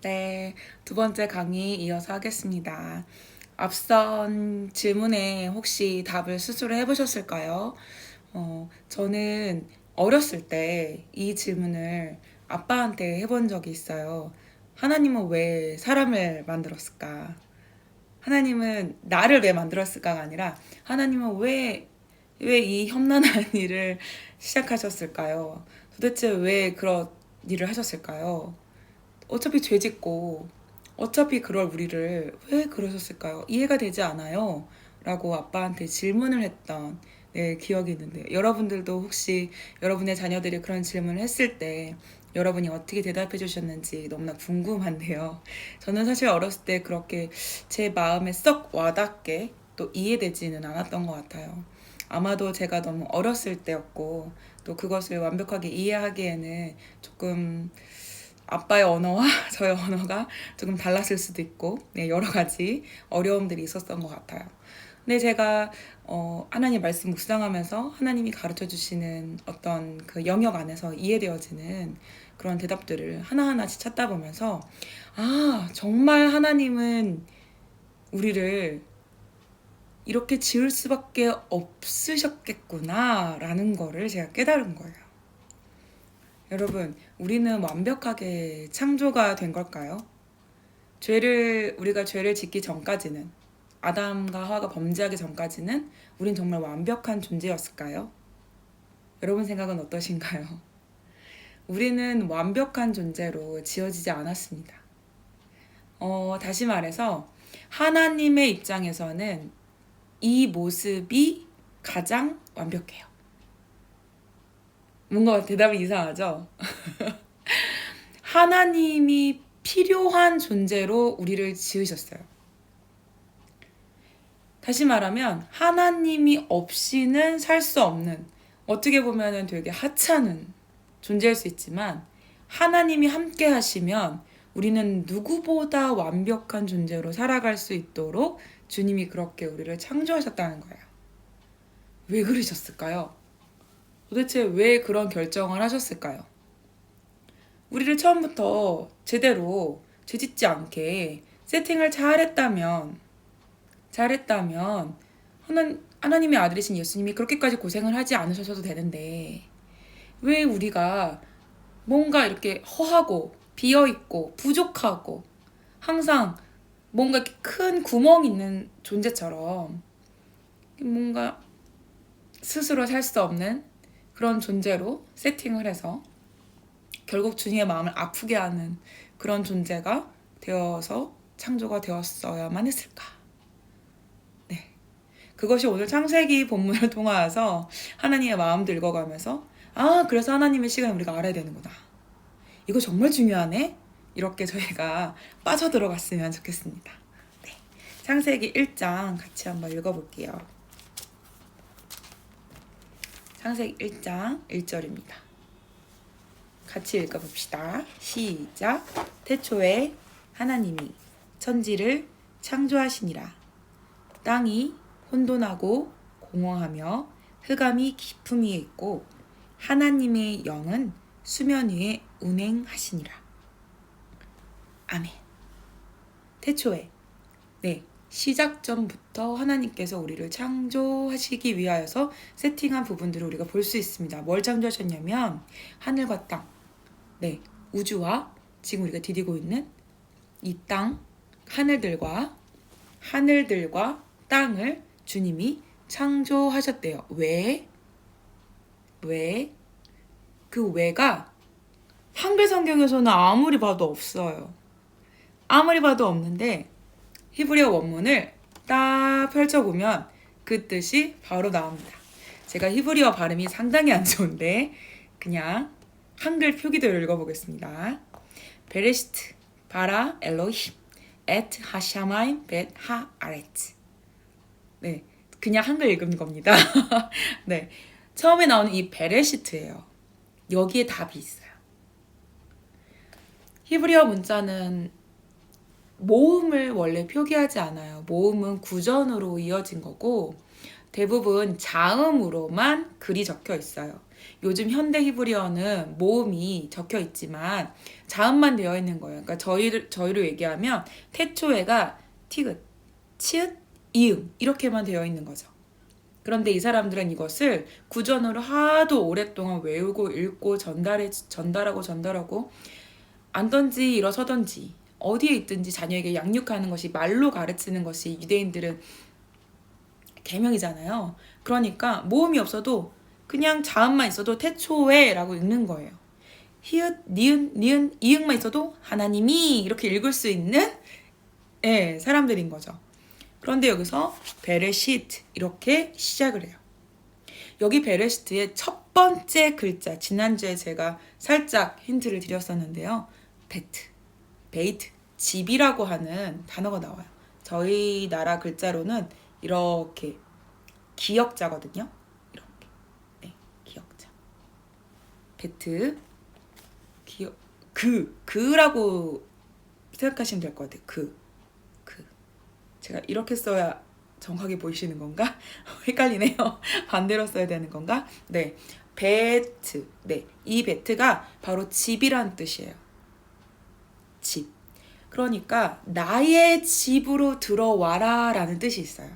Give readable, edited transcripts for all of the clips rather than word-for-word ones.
네, 두 번째 강의 이어서 하겠습니다. 앞선 질문에 혹시 답을 스스로 해보셨을까요? 저는 어렸을 때 이 질문을 아빠한테 해본 적이 있어요. 하나님은 왜 사람을 만들었을까? 하나님은 나를 왜 만들었을까가 아니라 하나님은 왜 이 험난한 일을 시작하셨을까요? 도대체 왜 그런 일을 하셨을까요? 어차피 죄 짓고 어차피 그럴 우리를 왜 그러셨을까요? 이해가 되지 않아요. 라고 아빠한테 질문을 했던 기억이 있는데 여러분들도 혹시 여러분의 자녀들이 그런 질문을 했을 때 여러분이 어떻게 대답해 주셨는지 너무나 궁금한데요. 저는 사실 어렸을 때 그렇게 제 마음에 썩 와닿게 또 이해되지는 않았던 것 같아요. 아마도 제가 너무 어렸을 때였고 또 그것을 완벽하게 이해하기에는 조금 아빠의 언어와 저의 언어가 조금 달랐을 수도 있고 여러 가지 어려움들이 있었던 것 같아요. 근데 제가 하나님 말씀 묵상하면서 하나님이 가르쳐 주시는 어떤 그 영역 안에서 이해되어지는 그런 대답들을 하나하나씩 찾다 보면서 정말 하나님은 우리를 이렇게 지을 수밖에 없으셨겠구나 라는 거를 제가 깨달은 거예요. 여러분, 우리는 완벽하게 창조가 된 걸까요? 우리가 죄를 짓기 전까지는, 아담과 하와가 범죄하기 전까지는 우린 정말 완벽한 존재였을까요? 여러분 생각은 어떠신가요? 우리는 완벽한 존재로 지어지지 않았습니다. 다시 말해서 하나님의 입장에서는 이 모습이 가장 완벽해요. 뭔가 대답이 이상하죠? 하나님이 필요한 존재로 우리를 지으셨어요. 다시 말하면 하나님이 없이는 살 수 없는, 어떻게 보면 되게 하찮은 존재일 수 있지만 하나님이 함께 하시면 우리는 누구보다 완벽한 존재로 살아갈 수 있도록 주님이 그렇게 우리를 창조하셨다는 거예요. 왜 그러셨을까요? 도대체 왜 그런 결정을 하셨을까요? 우리를 처음부터 제대로 죄짓지 않게 세팅을 잘했다면 하나님의 아들이신 예수님이 그렇게까지 고생을 하지 않으셔도 되는데 왜 우리가 뭔가 이렇게 허하고 비어있고 부족하고 항상 뭔가 이렇게 큰 구멍이 있는 존재처럼 뭔가 스스로 살 수 없는 그런 존재로 세팅을 해서 결국 주님의 마음을 아프게 하는 그런 존재가 되어서 창조가 되었어야만 했을까? 네. 그것이 오늘 창세기 본문을 통하여서 하나님의 마음도 읽어가면서 그래서 하나님의 시간을 우리가 알아야 되는구나. 이거 정말 중요하네? 이렇게 저희가 빠져들어갔으면 좋겠습니다. 네. 창세기 1장 같이 한번 읽어볼게요. 창세기 1장 1절입니다. 같이 읽어봅시다. 시작. 태초에 하나님이 천지를 창조하시니라. 땅이 혼돈하고 공허하며 흑암이 깊음 위에 있고 하나님의 영은 수면 위에 운행하시니라. 아멘. 태초에 시작 전부터 하나님께서 우리를 창조하시기 위하여서 세팅한 부분들을 우리가 볼 수 있습니다. 뭘 창조하셨냐면 하늘과 땅, 우주와 지금 우리가 디디고 있는 이 땅, 하늘들과 땅을 주님이 창조하셨대요. 왜? 그 왜가 한글 성경에서는 아무리 봐도 없어요. 아무리 봐도 없는데 히브리어 원문을 딱 펼쳐보면 그 뜻이 바로 나옵니다. 제가 히브리어 발음이 상당히 안 좋은데 그냥 한글 표기대로 읽어보겠습니다. 베레시트 바라 엘로힘 에트 하샤마임 벳 하아레츠. 그냥 한글 읽은 겁니다. 처음에 나오는 이 베레시트예요. 여기에 답이 있어요. 히브리어 문자는 모음을 원래 표기하지 않아요. 모음은 구전으로 이어진 거고 대부분 자음으로만 글이 적혀 있어요. 요즘 현대 히브리어는 모음이 적혀 있지만 자음만 되어 있는 거예요. 그러니까 저희로 얘기하면 태초에가 티귿, 치읓, 이응 이렇게만 되어 있는 거죠. 그런데 이 사람들은 이것을 구전으로 하도 오랫동안 외우고 읽고 전달하고 앉던지 일어서던지 어디에 있든지 자녀에게 양육하는 것이, 말로 가르치는 것이 유대인들은 계명이잖아요. 그러니까 모음이 없어도 그냥 자음만 있어도 태초에라고 읽는 거예요. 히읗, 니은, 이응만 있어도 하나님이 이렇게 읽을 수 있는 사람들인 거죠. 그런데 여기서 베레시트 이렇게 시작을 해요. 여기 베레시트의 첫 번째 글자, 지난주에 제가 살짝 힌트를 드렸었는데요. 베이트, 집이라고 하는 단어가 나와요. 저희 나라 글자로는 이렇게 기역자거든요. 이렇게. 네, 기역자. 베트, 기역, 그라고 생각하시면 될 것 같아요. 그. 제가 이렇게 써야 정확하게 보이시는 건가? 헷갈리네요. 반대로 써야 되는 건가? 네. 베트. 네. 이 베트가 바로 집이란 뜻이에요. 집. 그러니까 나의 집으로 들어와라 라는 뜻이 있어요.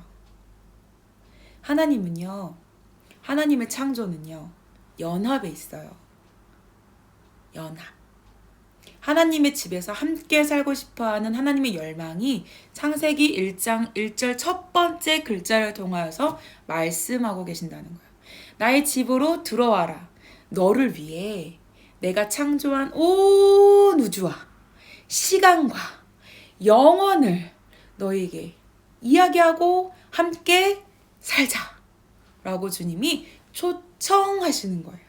하나님은요. 하나님의 창조는요. 연합에 있어요. 연합. 하나님의 집에서 함께 살고 싶어하는 하나님의 열망이 창세기 1장 1절 첫 번째 글자를 통하여서 말씀하고 계신다는 거예요. 나의 집으로 들어와라. 너를 위해 내가 창조한 온 우주와 시간과 영원을 너에게 이야기하고 함께 살자. 라고 주님이 초청하시는 거예요.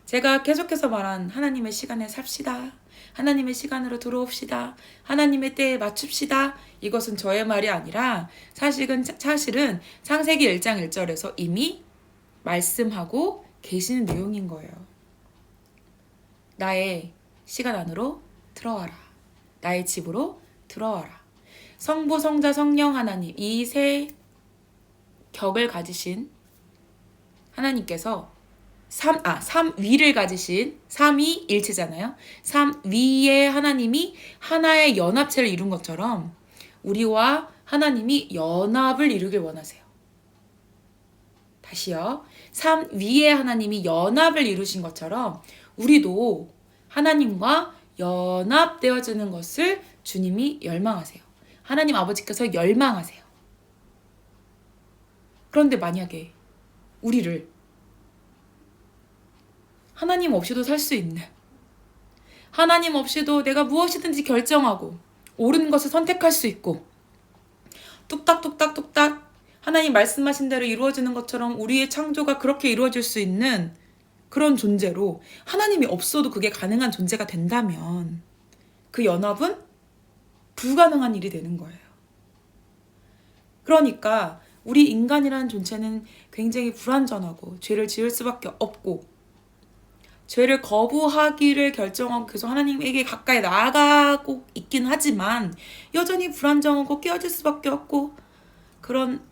제가 계속해서 말한 하나님의 시간에 삽시다. 하나님의 시간으로 들어옵시다. 하나님의 때에 맞춥시다. 이것은 저의 말이 아니라 사실은 창세기 1장 1절에서 이미 말씀하고 계시는 내용인 거예요. 나의 시간 안으로 들어와라. 나의 집으로 들어와라. 성부, 성자, 성령 하나님, 이 세 격을 가지신 하나님께서 삼위를 가지신 삼위일체잖아요. 삼위의 하나님이 하나의 연합체를 이룬 것처럼 우리와 하나님이 연합을 이루길 원하세요. 다시요. 삼위의 하나님이 연합을 이루신 것처럼 우리도 하나님과 연합되어지는 것을 주님이 열망하세요. 하나님 아버지께서 열망하세요. 그런데 만약에 우리를 하나님 없이도 살 수 있는, 하나님 없이도 내가 무엇이든지 결정하고 옳은 것을 선택할 수 있고 뚝딱뚝딱뚝딱 하나님 말씀하신 대로 이루어지는 것처럼 우리의 창조가 그렇게 이루어질 수 있는 그런 존재로 하나님이 없어도 그게 가능한 존재가 된다면 그 연합은 불가능한 일이 되는 거예요. 그러니까 우리 인간이라는 존재는 굉장히 불완전하고 죄를 지을 수밖에 없고 죄를 거부하기를 결정하고 계속 하나님에게 가까이 나아가고 있긴 하지만 여전히 불안정하고 깨어질 수밖에 없고 그런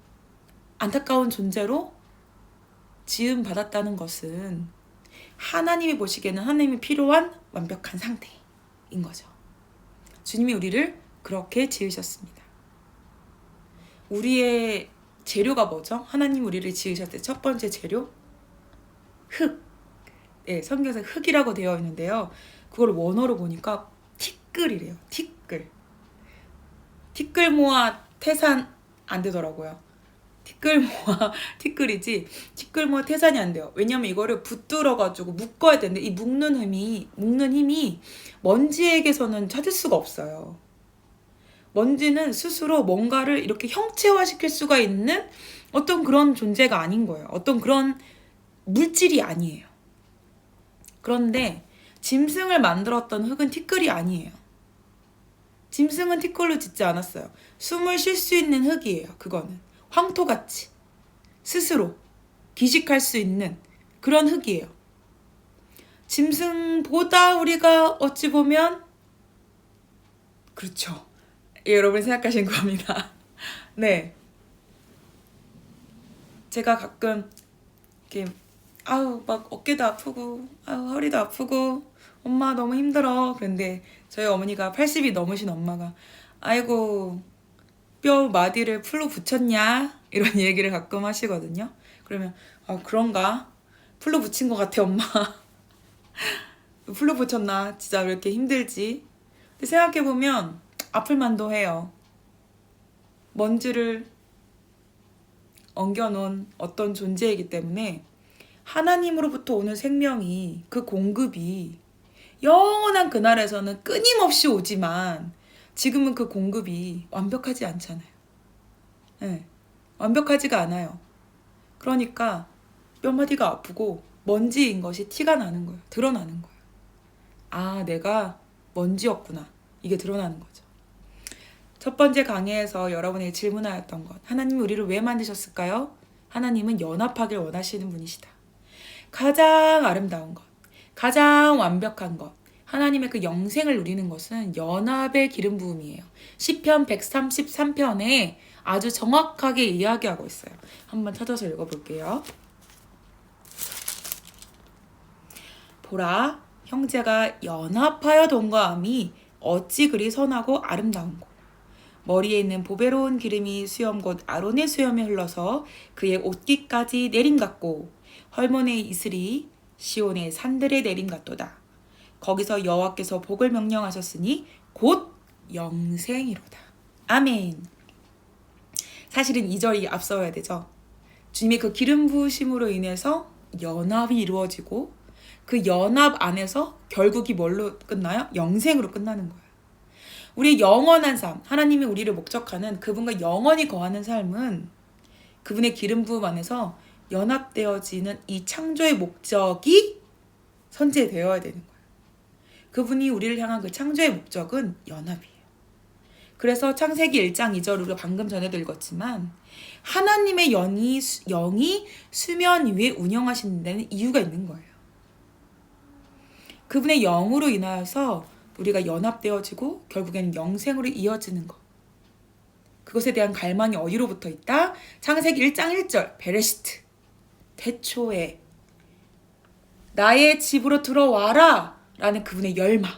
안타까운 존재로 지음받았다는 것은 하나님이 보시기에는 하나님이 필요한 완벽한 상태인 거죠. 주님이 우리를 그렇게 지으셨습니다. 우리의 재료가 뭐죠? 하나님 우리를 지으셨을 때 첫 번째 재료? 흙. 네, 성경에서 흙이라고 되어 있는데요. 그걸 원어로 보니까 티끌이래요. 티끌. 티끌 모아 태산 안 되더라고요. 티끌 모아 티끌이지 티끌 모아 태산이 안 돼요. 왜냐면 이거를 붙들어가지고 묶어야 되는데 이 묶는 힘이 먼지에게서는 찾을 수가 없어요. 먼지는 스스로 뭔가를 이렇게 형체화시킬 수가 있는 어떤 그런 존재가 아닌 거예요. 어떤 그런 물질이 아니에요. 그런데 짐승을 만들었던 흙은 티끌이 아니에요. 짐승은 티끌로 짓지 않았어요. 숨을 쉴 수 있는 흙이에요. 그거는 황토같이 스스로 기식할 수 있는 그런 흙이에요. 짐승보다 우리가 어찌 보면 그렇죠. 여러분이 생각하신 겁니다. 네. 제가 가끔 이렇게 아우 막 어깨도 아프고 아우 허리도 아프고 엄마 너무 힘들어. 그런데 저희 어머니가 80이 넘으신 엄마가 아이고 뼈 마디를 풀로 붙였냐? 이런 얘기를 가끔 하시거든요. 그러면 아 그런가? 풀로 붙인 것 같아 엄마. 풀로 붙였나? 진짜 왜 이렇게 힘들지? 근데 생각해보면 아플 만도 해요. 먼지를 엉겨놓은 어떤 존재이기 때문에 하나님으로부터 오는 생명이 그 공급이 영원한 그날에서는 끊임없이 오지만 지금은 그 공급이 완벽하지 않잖아요. 네, 완벽하지가 않아요. 그러니까 뼈마디가 아프고 먼지인 것이 티가 나는 거예요. 드러나는 거예요. 아, 내가 먼지였구나. 이게 드러나는 거죠. 첫 번째 강의에서 여러분에게 질문하였던 것. 하나님이 우리를 왜 만드셨을까요? 하나님은 연합하길 원하시는 분이시다. 가장 아름다운 것, 가장 완벽한 것, 하나님의 그 영생을 누리는 것은 연합의 기름 부음이에요. 시편 133편에 아주 정확하게 이야기하고 있어요. 한번 찾아서 읽어볼게요. 보라, 형제가 연합하여 동거함이 어찌 그리 선하고 아름다운고. 머리에 있는 보배로운 기름이 수염 곧 아론의 수염에 흘러서 그의 옷깃까지 내림 같고 헐몬의 이슬이 시온의 산들에 내림 같도다. 거기서 여호와께서 복을 명령하셨으니 곧 영생이로다. 아멘. 사실은 2절이 앞서야 되죠. 주님의 그 기름 부으심으로 인해서 연합이 이루어지고 그 연합 안에서 결국이 뭘로 끝나요? 영생으로 끝나는 거예요. 우리의 영원한 삶, 하나님이 우리를 목적하는 그분과 영원히 거하는 삶은 그분의 기름 부음 안에서 연합되어지는 이 창조의 목적이 선재되어야 되는 거예요. 그분이 우리를 향한 그 창조의 목적은 연합이에요. 그래서 창세기 1장 2절 우리가 방금 전에도 읽었지만 하나님의 영이 수면 위에 운영하시는 데는 이유가 있는 거예요. 그분의 영으로 인하여서 우리가 연합되어지고 결국에는 영생으로 이어지는 것. 그것에 대한 갈망이 어디로부터 있다? 창세기 1장 1절 베레시트 태초에 나의 집으로 들어와라 라는 그분의 열망.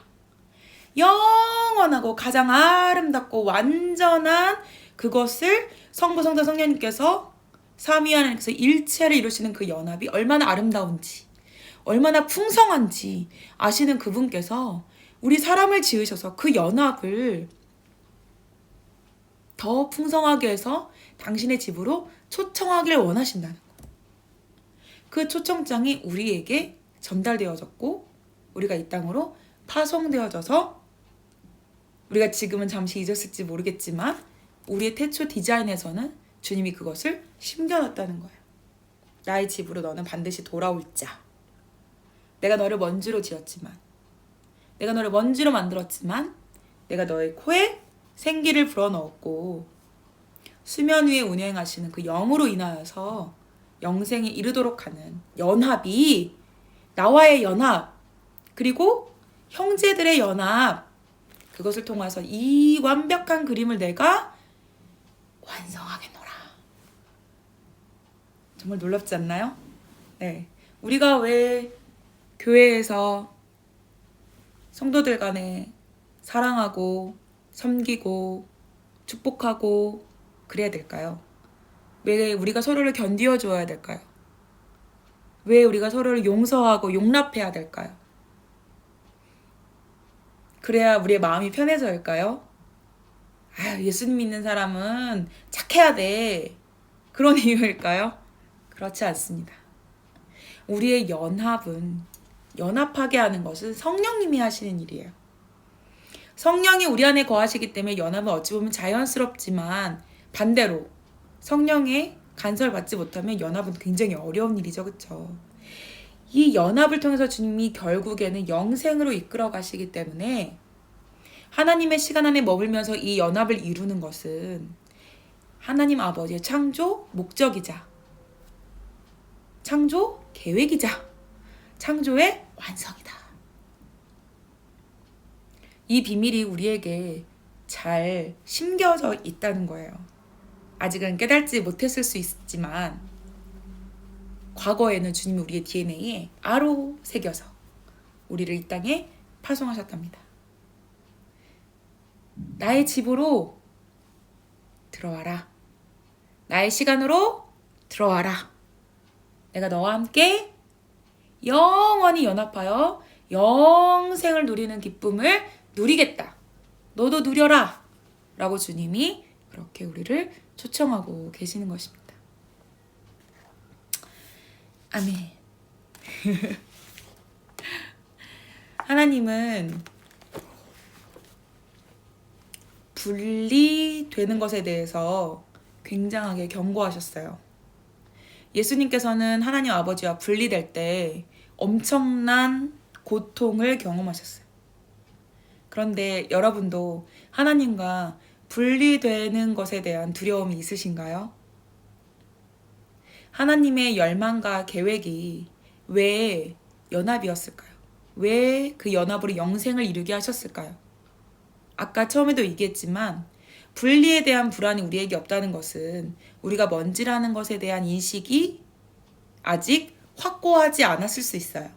영원하고 가장 아름답고 완전한 그것을 성부 성자 성령님께서 삼위 하나님께서 일체를 이루시는 그 연합이 얼마나 아름다운지 얼마나 풍성한지 아시는 그분께서 우리 사람을 지으셔서 그 연합을 더 풍성하게 해서 당신의 집으로 초청하기를 원하신다는 것. 그 초청장이 우리에게 전달되어졌고 우리가 이 땅으로 파송되어져서 우리가 지금은 잠시 잊었을지 모르겠지만 우리의 태초 디자인에서는 주님이 그것을 심겨놨다는 거예요. 나의 집으로 너는 반드시 돌아올 자. 내가 너를 먼지로 지었지만 내가 너를 먼지로 만들었지만 내가 너의 코에 생기를 불어넣었고 수면 위에 운행하시는 그 영으로 인하여서 영생에 이르도록 하는 연합이 나와의 연합 그리고 형제들의 연합 그것을 통해서 이 완벽한 그림을 내가 완성하겠노라. 정말 놀랍지 않나요? 네, 우리가 왜 교회에서 성도들 간에 사랑하고 섬기고 축복하고 그래야 될까요? 왜 우리가 서로를 견디어 줘야 될까요? 왜 우리가 서로를 용서하고 용납해야 될까요? 그래야 우리의 마음이 편해져일까요? 아, 예수님 믿는 사람은 착해야 돼. 그런 이유일까요? 그렇지 않습니다. 우리의 연합하게 하는 것은 성령님이 하시는 일이에요. 성령이 우리 안에 거하시기 때문에 연합은 어찌 보면 자연스럽지만 반대로 성령의 간섭을 받지 못하면 연합은 굉장히 어려운 일이죠. 그렇죠? 이 연합을 통해서 주님이 결국에는 영생으로 이끌어 가시기 때문에 하나님의 시간 안에 머물면서 이 연합을 이루는 것은 하나님 아버지의 창조 목적이자 창조 계획이자 창조의 완성이다. 이 비밀이 우리에게 잘 심겨져 있다는 거예요. 아직은 깨닫지 못했을 수 있지만 과거에는 주님이 우리의 DNA에 아로 새겨서 우리를 이 땅에 파송하셨답니다. 나의 집으로 들어와라. 나의 시간으로 들어와라. 내가 너와 함께 영원히 연합하여 영생을 누리는 기쁨을 누리겠다. 너도 누려라. 라고 주님이 그렇게 우리를 초청하고 계시는 것입니다. 아멘. 하나님은 분리되는 것에 대해서 굉장하게 경고하셨어요. 예수님께서는 하나님 아버지와 분리될 때 엄청난 고통을 경험하셨어요. 그런데 여러분도 하나님과 분리되는 것에 대한 두려움이 있으신가요? 하나님의 열망과 계획이 왜 연합이었을까요? 왜 그 연합으로 영생을 이루게 하셨을까요? 아까 처음에도 얘기했지만 분리에 대한 불안이 우리에게 없다는 것은 우리가 먼지라는 것에 대한 인식이 아직 확고하지 않았을 수 있어요.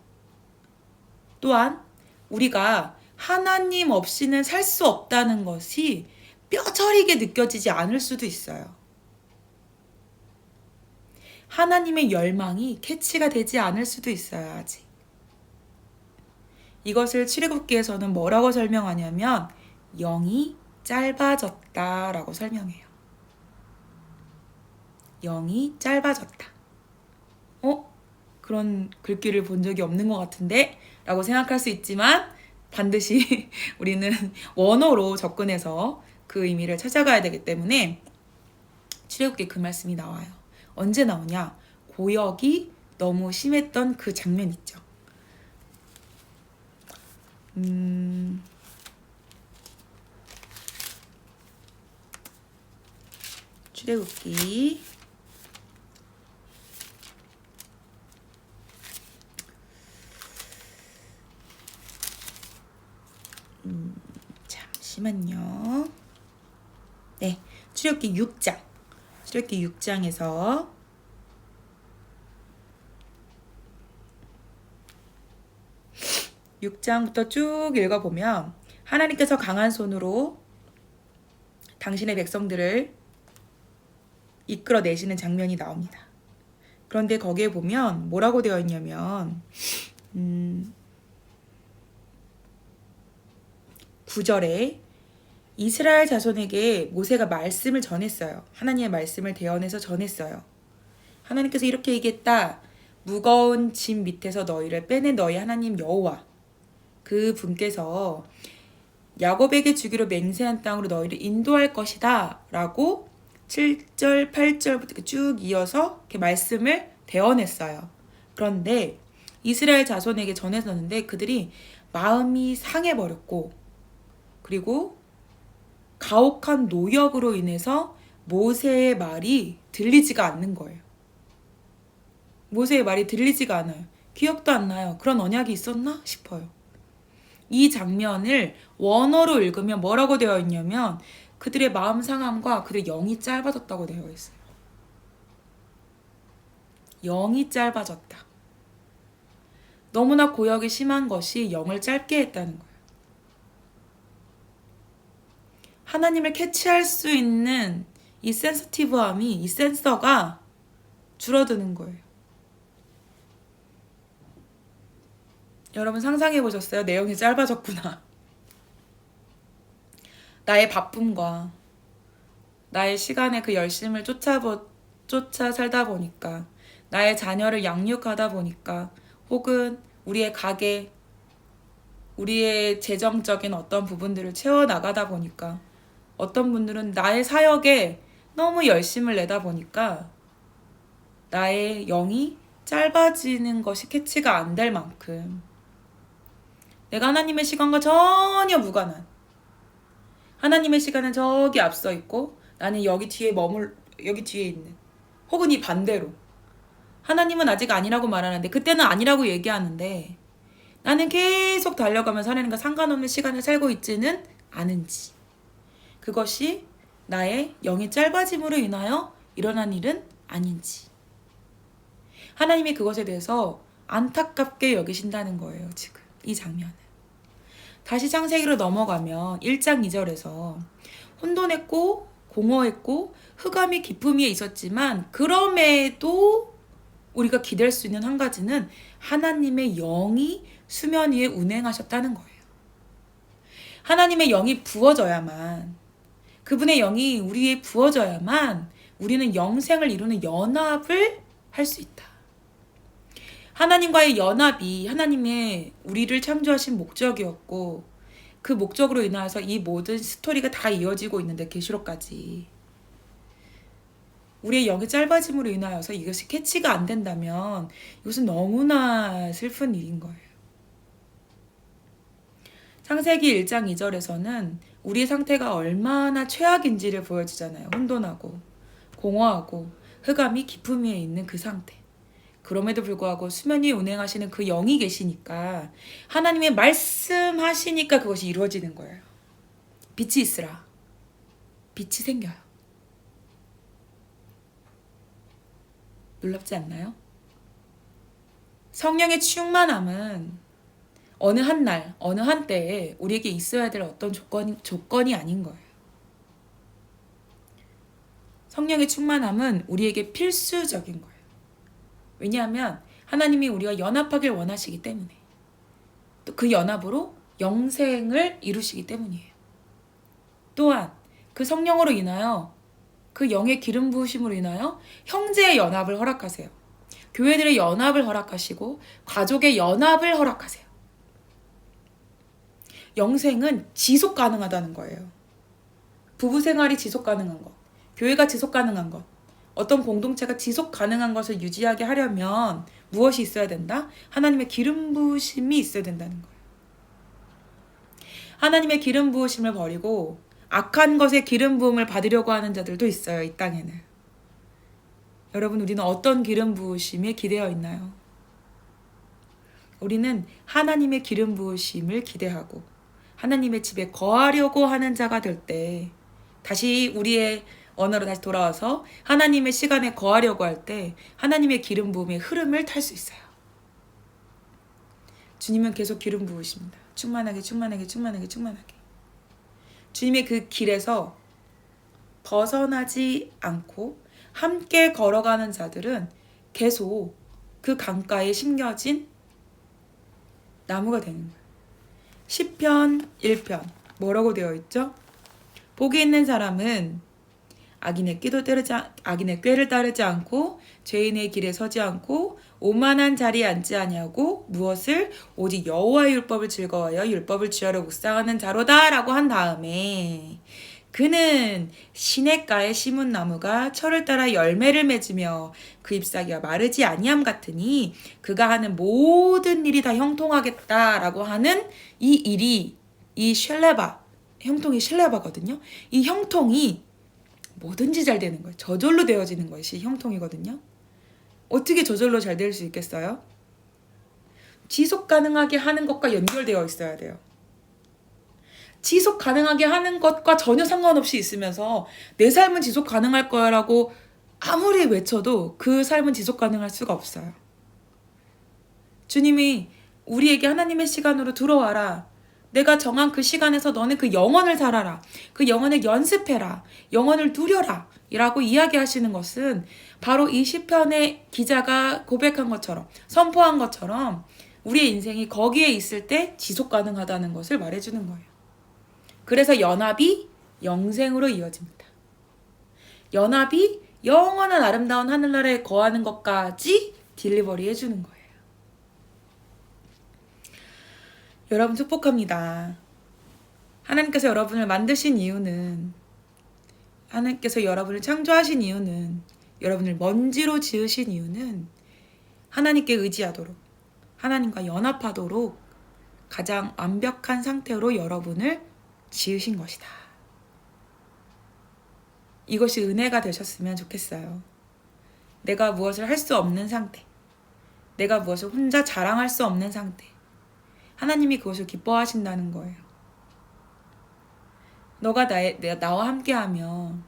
또한 우리가 하나님 없이는 살 수 없다는 것이 뼈저리게 느껴지지 않을 수도 있어요. 하나님의 열망이 캐치가 되지 않을 수도 있어요, 아직. 이것을 출애굽기에서는 뭐라고 설명하냐면 영이 짧아졌다라고 설명해요. 영이 짧아졌다. 그런 글귀를 본 적이 없는 것 같은데? 라고 생각할 수 있지만 반드시 우리는 원어로 접근해서 그 의미를 찾아가야 되기 때문에 출애굽기에 그 말씀이 나와요. 언제 나오냐? 고역이 너무 심했던 그 장면 있죠. 출애굽기 출애굽기 6장에서 6장부터 쭉 읽어보면 하나님께서 강한 손으로 당신의 백성들을 이끌어내시는 장면이 나옵니다. 그런데 거기에 보면 뭐라고 되어 있냐면 9절에 이스라엘 자손에게 모세가 말씀을 전했어요. 하나님의 말씀을 대언해서 전했어요. 하나님께서 이렇게 얘기했다. 무거운 짐 밑에서 너희를 빼낸 너희 하나님 여호와 그 분께서 야곱에게 주기로 맹세한 땅으로 너희를 인도할 것이다 라고 7절 8절부터 쭉 이어서 이렇게 말씀을 대언했어요. 그런데 이스라엘 자손에게 전했었는데 그들이 마음이 상해버렸고 그리고 가혹한 노역으로 인해서 모세의 말이 들리지가 않는 거예요. 모세의 말이 들리지가 않아요. 기억도 안 나요. 그런 언약이 있었나 싶어요. 이 장면을 원어로 읽으면 뭐라고 되어 있냐면 그들의 마음 상함과 그들의 영이 짧아졌다고 되어 있어요. 영이 짧아졌다. 너무나 고역이 심한 것이 영을 짧게 했다는 거예요. 하나님을 캐치할 수 있는 이 센서티브함이, 이 센서가 줄어드는 거예요. 여러분 상상해 보셨어요? 내용이 짧아졌구나. 나의 바쁨과 나의 시간의 그 열심을 쫓아 살다 보니까 나의 자녀를 양육하다 보니까 혹은 우리의 가게, 우리의 재정적인 어떤 부분들을 채워나가다 보니까 어떤 분들은 나의 사역에 너무 열심을 내다 보니까 나의 영이 짧아지는 것이 캐치가 안 될 만큼 내가 하나님의 시간과 전혀 무관한 하나님의 시간은 저기 앞서 있고 나는 여기 뒤에 있는 혹은 이 반대로 하나님은 아직 아니라고 말하는데 그때는 아니라고 얘기하는데 나는 계속 달려가면서 하나님과 상관없는 시간을 살고 있지는 않은지 그것이 나의 영이 짧아짐으로 인하여 일어난 일은 아닌지 하나님이 그것에 대해서 안타깝게 여기신다는 거예요. 지금 이 장면은. 다시 창세기로 넘어가면 1장 2절에서 혼돈했고 공허했고 흑암이 깊음 위에 있었지만 그럼에도 우리가 기댈 수 있는 한 가지는 하나님의 영이 수면 위에 운행하셨다는 거예요. 하나님의 영이 부어져야만, 그분의 영이 우리에 부어져야만 우리는 영생을 이루는 연합을 할 수 있다. 하나님과의 연합이 하나님의 우리를 창조하신 목적이었고, 그 목적으로 인하여서 이 모든 스토리가 다 이어지고 있는데, 계시록까지 우리의 영이 짧아짐으로 인하여서 이것이 캐치가 안 된다면 이것은 너무나 슬픈 일인 거예요. 창세기 1장 2절에서는 우리의 상태가 얼마나 최악인지를 보여주잖아요. 혼돈하고 공허하고 흑암이 깊음 위에 있는 그 상태. 그럼에도 불구하고 수면 위에 운행하시는 그 영이 계시니까, 하나님의 말씀하시니까 그것이 이루어지는 거예요. 빛이 있으라. 빛이 생겨요. 놀랍지 않나요? 성령의 충만함은 어느 한 날, 어느 한때에 우리에게 있어야 될 어떤 조건이 아닌 거예요. 성령의 충만함은 우리에게 필수적인 거예요. 왜냐하면 하나님이 우리가 연합하길 원하시기 때문에, 또 그 연합으로 영생을 이루시기 때문이에요. 또한 그 성령으로 인하여, 그 영의 기름 부으심으로 인하여 형제의 연합을 허락하세요. 교회들의 연합을 허락하시고 가족의 연합을 허락하세요. 영생은 지속 가능하다는 거예요. 부부 생활이 지속 가능한 것, 교회가 지속 가능한 것, 어떤 공동체가 지속 가능한 것을 유지하게 하려면 무엇이 있어야 된다? 하나님의 기름 부으심이 있어야 된다는 거예요. 하나님의 기름 부으심을 버리고 악한 것에 기름 부음을 받으려고 하는 자들도 있어요. 이 땅에는. 여러분, 우리는 어떤 기름 부으심에 기대어 있나요? 우리는 하나님의 기름 부으심을 기대하고 하나님의 집에 거하려고 하는 자가 될 때, 다시 우리의 언어로 다시 돌아와서 하나님의 시간에 거하려고 할 때 하나님의 기름 부음의 흐름을 탈 수 있어요. 주님은 계속 기름 부으십니다. 충만하게 충만하게 충만하게 충만하게. 주님의 그 길에서 벗어나지 않고 함께 걸어가는 자들은 계속 그 강가에 심겨진 나무가 되는 거예요. 시편 1편 뭐라고 되어 있죠? 복이 있는 사람은 악인의 꾀를 따르지 않고 죄인의 길에 서지 않고 오만한 자리에 앉지 아니하고 무엇을 오직 여호와의 율법을 즐거워하여 율법을 주야로 묵상하는 자로다라고 한 다음에, 그는 시냇가에 심은 나무가 철을 따라 열매를 맺으며 그 잎사귀가 마르지 아니함 같으니 그가 하는 모든 일이 다 형통하겠다라고 하는 이 일이, 이 쉘레바, 형통이 쉘레바거든요. 이 형통이 뭐든지 잘 되는 거예요. 저절로 되어지는 것이 형통이거든요. 어떻게 저절로 잘 될 수 있겠어요? 지속 가능하게 하는 것과 연결되어 있어야 돼요. 지속 가능하게 하는 것과 전혀 상관없이 있으면서 내 삶은 지속 가능할 거야라고 아무리 외쳐도 그 삶은 지속 가능할 수가 없어요. 주님이 우리에게 하나님의 시간으로 들어와라. 내가 정한 그 시간에서 너는 그 영혼을 살아라. 그 영혼을 연습해라. 영혼을 누려라. 이라고 이야기하시는 것은 바로 이 시편의 기자가 고백한 것처럼, 선포한 것처럼 우리의 인생이 거기에 있을 때 지속 가능하다는 것을 말해주는 거예요. 그래서 연합이 영생으로 이어집니다. 연합이 영원한 아름다운 하늘나라에 거하는 것까지 딜리버리 해주는 거예요. 여러분 축복합니다. 하나님께서 여러분을 만드신 이유는, 하나님께서 여러분을 창조하신 이유는, 여러분을 먼지로 지으신 이유는 하나님께 의지하도록, 하나님과 연합하도록 가장 완벽한 상태로 여러분을 지으신 것이다. 이것이 은혜가 되셨으면 좋겠어요. 내가 무엇을 할 수 없는 상태, 내가 무엇을 혼자 자랑할 수 없는 상태, 하나님이 그것을 기뻐하신다는 거예요. 너가 나와 함께하면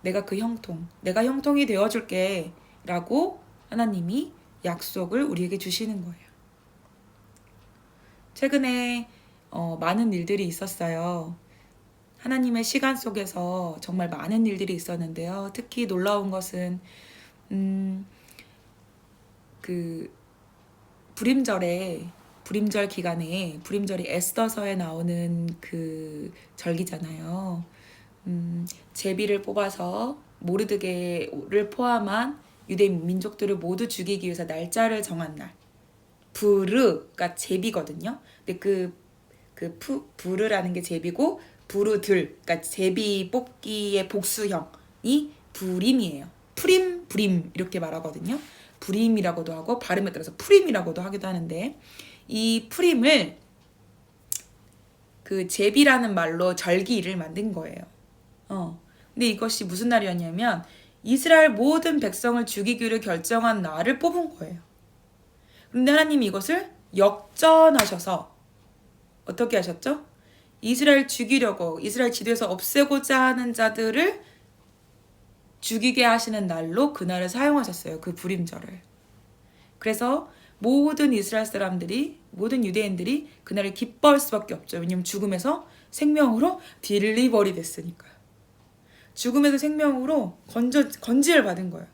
내가 그 형통, 내가 형통이 되어줄게 라고 하나님이 약속을 우리에게 주시는 거예요. 최근에 많은 일들이 있었어요. 하나님의 시간 속에서 정말 많은 일들이 있었는데요. 특히 놀라운 것은 그 불임절 기간에 불임절이 에스더서에 나오는 그 절기잖아요. 제비를 뽑아서 모르드게를 포함한 유대 민족들을 모두 죽이기 위해서 날짜를 정한 날. 부르가 제비거든요. 근데 부르라는 게 제비고 부르들, 그러니까 제비 뽑기의 복수형이 부림이에요. 부림 이렇게 말하거든요. 부림이라고도 하고 발음에 따라서 프림이라고도 하기도 하는데 이 프림을 그 제비라는 말로 절기를 만든 거예요. 근데 이것이 무슨 날이었냐면 이스라엘 모든 백성을 죽이기로 결정한 날을 뽑은 거예요. 그런데 하나님이 이것을 역전하셔서 어떻게 하셨죠? 이스라엘 죽이려고 이스라엘 지도에서 없애고자 하는 자들을 죽이게 하시는 날로 그날을 사용하셨어요. 그 불임절을. 그래서 모든 이스라엘 사람들이 모든 유대인들이 그날을 기뻐할 수밖에 없죠. 왜냐하면 죽음에서 생명으로 딜리버리 됐으니까요. 죽음에서 생명으로 건지를 받은 거예요.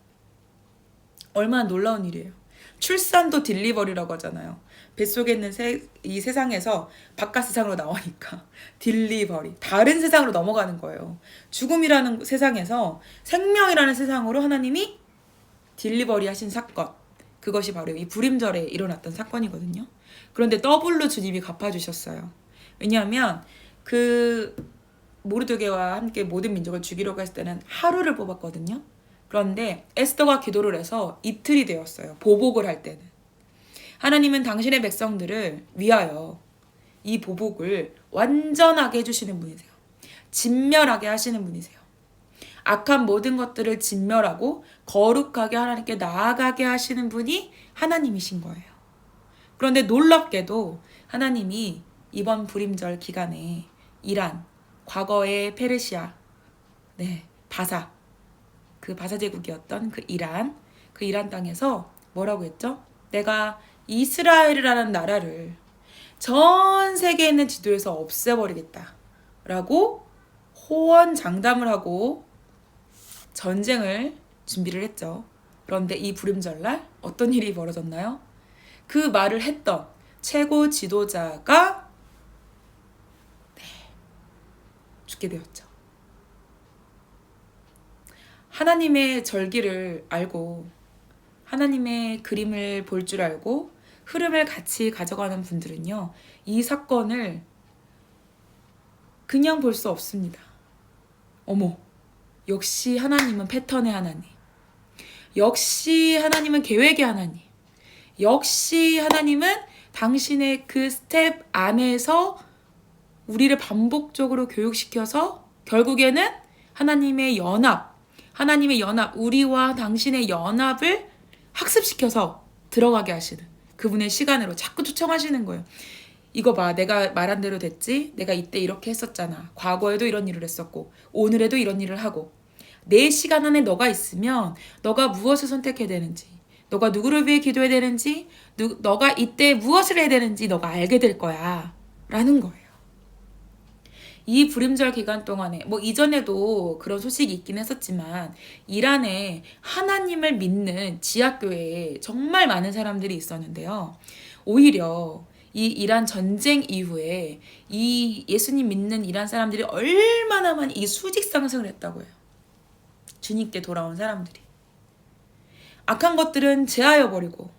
얼마나 놀라운 일이에요. 출산도 딜리버리라고 하잖아요. 뱃속에 있는 이 세상에서 바깥 세상으로 나오니까 딜리버리, 다른 세상으로 넘어가는 거예요. 죽음이라는 세상에서 생명이라는 세상으로 하나님이 딜리버리 하신 사건, 그것이 바로 이 불임절에 일어났던 사건이거든요. 그런데 더블로 주님이 갚아주셨어요. 왜냐하면 그 모르드게와 함께 모든 민족을 죽이려고 했을 때는 하루를 뽑았거든요. 그런데 에스더가 기도를 해서 이틀이 되었어요. 보복을 할 때는. 하나님은 당신의 백성들을 위하여 이 보복을 완전하게 해주시는 분이세요. 진멸하게 하시는 분이세요. 악한 모든 것들을 진멸하고 거룩하게 하나님께 나아가게 하시는 분이 하나님이신 거예요. 그런데 놀랍게도 하나님이 이번 불임절 기간에 이란, 과거의 페르시아, 바사, 그 바사 제국이었던 그 이란 땅에서 뭐라고 했죠? 내가 이스라엘이라는 나라를 전 세계에 있는 지도에서 없애버리겠다라고 호언장담을 하고 전쟁을 준비를 했죠. 그런데 이 불임절날 어떤 일이 벌어졌나요? 그 말을 했던 최고 지도자가 죽게 되었죠. 하나님의 절기를 알고 하나님의 그림을 볼 줄 알고 흐름을 같이 가져가는 분들은요, 이 사건을 그냥 볼 수 없습니다. 어머, 역시 하나님은 패턴의 하나님. 역시 하나님은 계획의 하나님. 역시 하나님은 당신의 그 스텝 안에서 우리를 반복적으로 교육시켜서 결국에는 하나님의 연합, 우리와 당신의 연합을 학습시켜서 들어가게 하시는 그분의 시간으로 자꾸 초청하시는 거예요. 이거 봐, 내가 말한 대로 됐지? 내가 이때 이렇게 했었잖아. 과거에도 이런 일을 했었고 오늘에도 이런 일을 하고 내 시간 안에 너가 있으면 너가 무엇을 선택해야 되는지, 너가 누구를 위해 기도해야 되는지, 너가 이때 무엇을 해야 되는지 너가 알게 될 거야 라는 거예요. 이 불임절 기간 동안에 이전에도 그런 소식이 있긴 했었지만 이란에 하나님을 믿는 지하교회에 정말 많은 사람들이 있었는데요. 오히려 이 이란 전쟁 이후에 이 예수님 믿는 이란 사람들이 얼마나 많이 이 수직 상승을 했다고 해요. 주님께 돌아온 사람들이. 악한 것들은 제하여버리고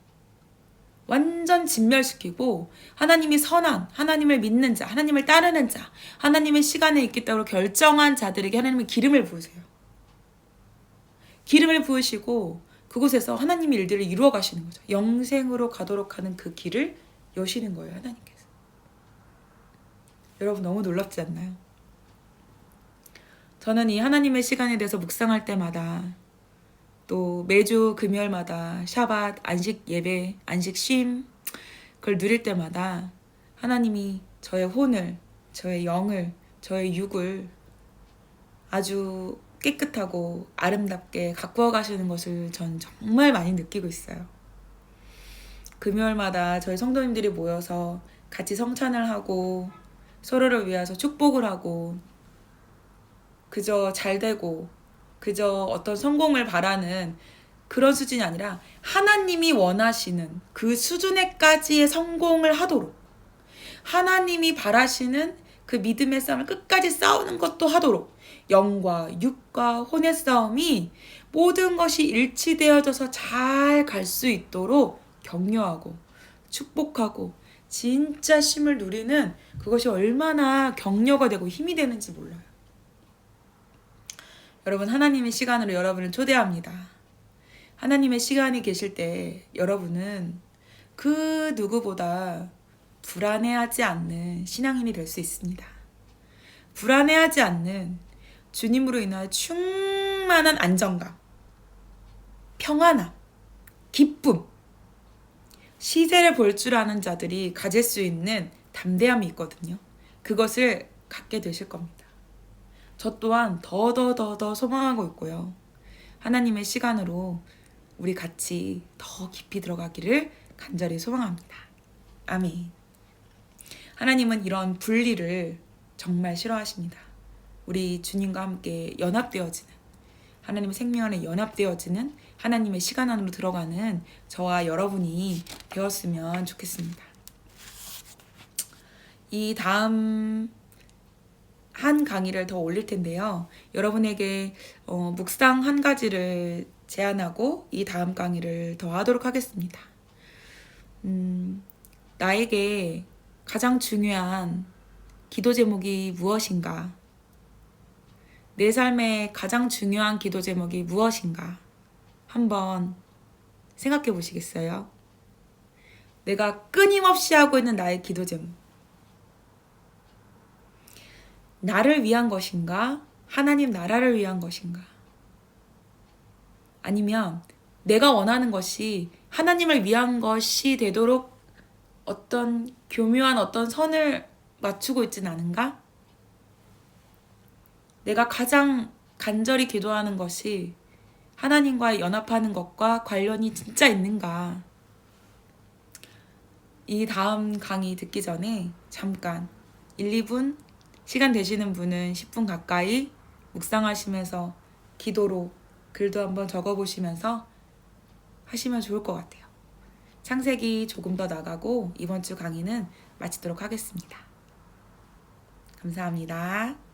완전 진멸시키고 하나님이 선한, 하나님을 믿는 자, 하나님을 따르는 자, 하나님의 시간에 있겠다고 결정한 자들에게 하나님은 기름을 부으세요. 기름을 부으시고 그곳에서 하나님의 일들을 이루어 가시는 거죠. 영생으로 가도록 하는 그 길을 여시는 거예요, 하나님께서. 여러분 너무 놀랍지 않나요? 저는 이 하나님의 시간에 대해서 묵상할 때마다 또 매주 금요일마다 샤밧, 안식 예배, 안식 쉼 그걸 누릴 때마다 하나님이 저의 혼을, 저의 영을, 저의 육을 아주 깨끗하고 아름답게 가꾸어 가시는 것을 전 정말 많이 느끼고 있어요. 금요일마다 저희 성도님들이 모여서 같이 성찬을 하고 서로를 위해서 축복을 하고 그저 잘 되고 그저 어떤 성공을 바라는 그런 수준이 아니라 하나님이 원하시는 그 수준에까지의 성공을 하도록 하나님이 바라시는 그 믿음의 싸움을 끝까지 싸우는 것도 하도록 영과 육과 혼의 싸움이 모든 것이 일치되어져서 잘 갈 수 있도록 격려하고 축복하고 진짜 쉼을 누리는 그것이 얼마나 격려가 되고 힘이 되는지 몰라요. 여러분, 하나님의 시간으로 여러분을 초대합니다. 하나님의 시간이 계실 때 여러분은 그 누구보다 불안해하지 않는 신앙인이 될 수 있습니다. 불안해하지 않는 주님으로 인하여 충만한 안정감, 평안함, 기쁨, 시세를 볼 줄 아는 자들이 가질 수 있는 담대함이 있거든요. 그것을 갖게 되실 겁니다. 저 또한 더 소망하고 있고요. 하나님의 시간으로 우리 같이 더 깊이 들어가기를 간절히 소망합니다. 아멘. 하나님은 이런 분리를 정말 싫어하십니다. 우리 주님과 함께 연합되어지는 하나님의 생명 안에 연합되어지는 하나님의 시간 안으로 들어가는 저와 여러분이 되었으면 좋겠습니다. 이 다음 한 강의를 더 올릴 텐데요. 여러분에게 묵상 한 가지를 제안하고 이 다음 강의를 더 하도록 하겠습니다. 나에게 가장 중요한 기도 제목이 무엇인가? 내 삶의 가장 중요한 기도 제목이 무엇인가? 한번 생각해 보시겠어요? 내가 끊임없이 하고 있는 나의 기도 제목. 나를 위한 것인가? 하나님 나라를 위한 것인가? 아니면 내가 원하는 것이 하나님을 위한 것이 되도록 어떤 교묘한 어떤 선을 맞추고 있진 않은가? 내가 가장 간절히 기도하는 것이 하나님과 연합하는 것과 관련이 진짜 있는가? 이 다음 강의 듣기 전에 잠깐 1, 2분 시간 되시는 분은 10분 가까이 묵상하시면서 기도로 글도 한번 적어보시면서 하시면 좋을 것 같아요. 창세기 조금 더 나가고 이번 주 강의는 마치도록 하겠습니다. 감사합니다.